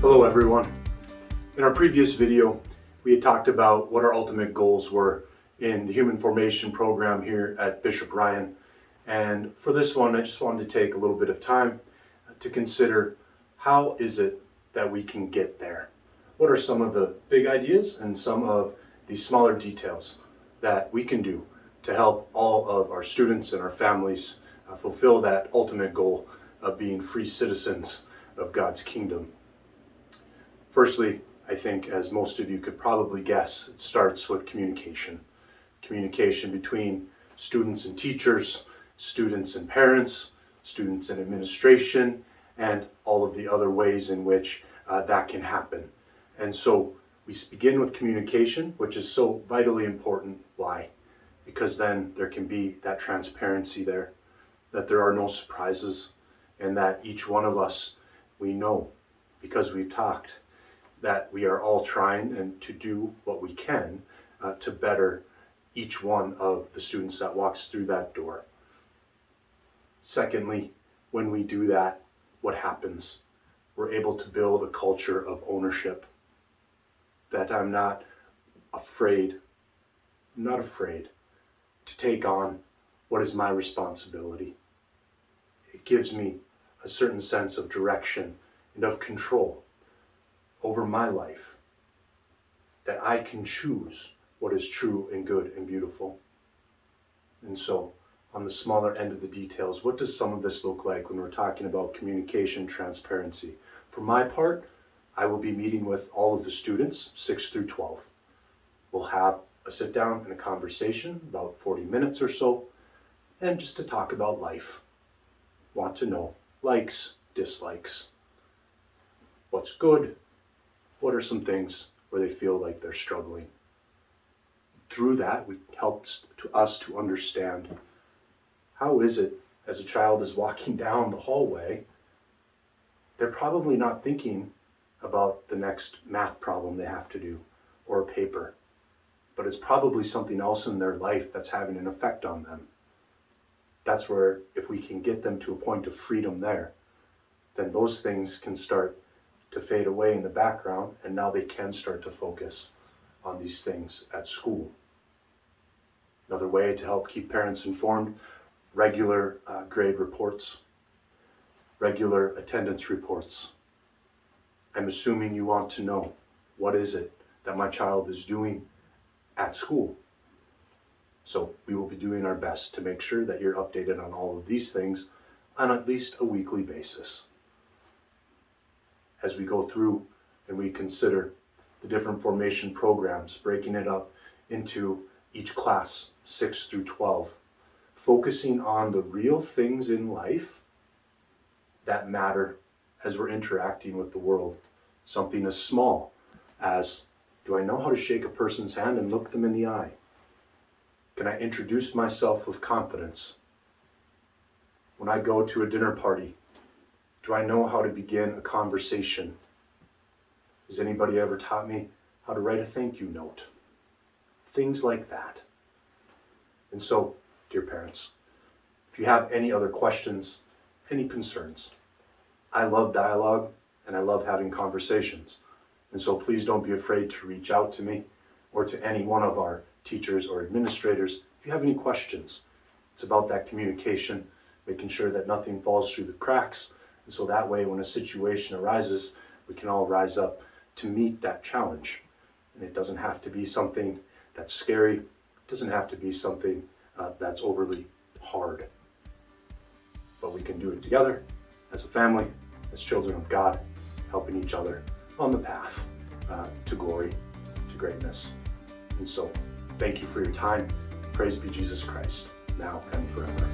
Hello everyone. In our previous video, we had talked about what our ultimate goals were in the Human Formation program here at Bishop Ryan. And for this one, I just wanted to take a little bit of time to consider how is it that we can get there? What are some of the big ideas and some of the smaller details that we can do to help all of our students and our families fulfill that ultimate goal of being free citizens of God's kingdom? Firstly, I think, as most of you could probably guess, it starts with communication. Communication between students and teachers, students and parents, students and administration, and all of the other ways in which that can happen. And so we begin with communication, which is so vitally important. Why? Because then there can be that transparency there, that there are no surprises, and that each one of us, we know, because we've talked, that we are all trying and to do what we can to better each one of the students that walks through that door. Secondly, when we do that, what happens? We're able to build a culture of ownership, that I'm not afraid to take on what is my responsibility. It gives me a certain sense of direction and of control over my life, that I can choose what is true and good and beautiful. And so, on the smaller end of the details, what does some of this look like when we're talking about communication, transparency? For my part, I will be meeting with all of the students, 6 through 12. We'll have a sit down and a conversation, about 40 minutes or so, and just to talk about life. Want to know likes, dislikes, what's good, what are some things where they feel like they're struggling. Through that, it helps us to understand, how is it as a child is walking down the hallway, they're probably not thinking about the next math problem they have to do or a paper, but it's probably something else in their life that's having an effect on them. That's where, if we can get them to a point of freedom there, then those things can start to fade away in the background, and now they can start to focus on these things at school. Another way to help keep parents informed, regular grade reports, regular attendance reports. I'm assuming you want to know, what is it that my child is doing at school? So we will be doing our best to make sure that you're updated on all of these things on at least a weekly basis. As we go through and we consider the different formation programs, breaking it up into each class, 6 through 12, focusing on the real things in life that matter as we're interacting with the world. Something as small as, do I know how to shake a person's hand and look them in the eye? Can I introduce myself with confidence? When I go to a dinner party, do I know how to begin a conversation? Has anybody ever taught me how to write a thank you note? Things like that. And so, dear parents, if you have any other questions, any concerns, I love dialogue and I love having conversations. And so please don't be afraid to reach out to me or to any one of our teachers or administrators if you have any questions. It's about that communication, making sure that nothing falls through the cracks. And so that way, when a situation arises, we can all rise up to meet that challenge. And it doesn't have to be something that's scary. It doesn't have to be something that's overly hard. But we can do it together as a family, as children of God, helping each other on the path to glory, to greatness. And so, thank you for your time. Praise be Jesus Christ, now and forever.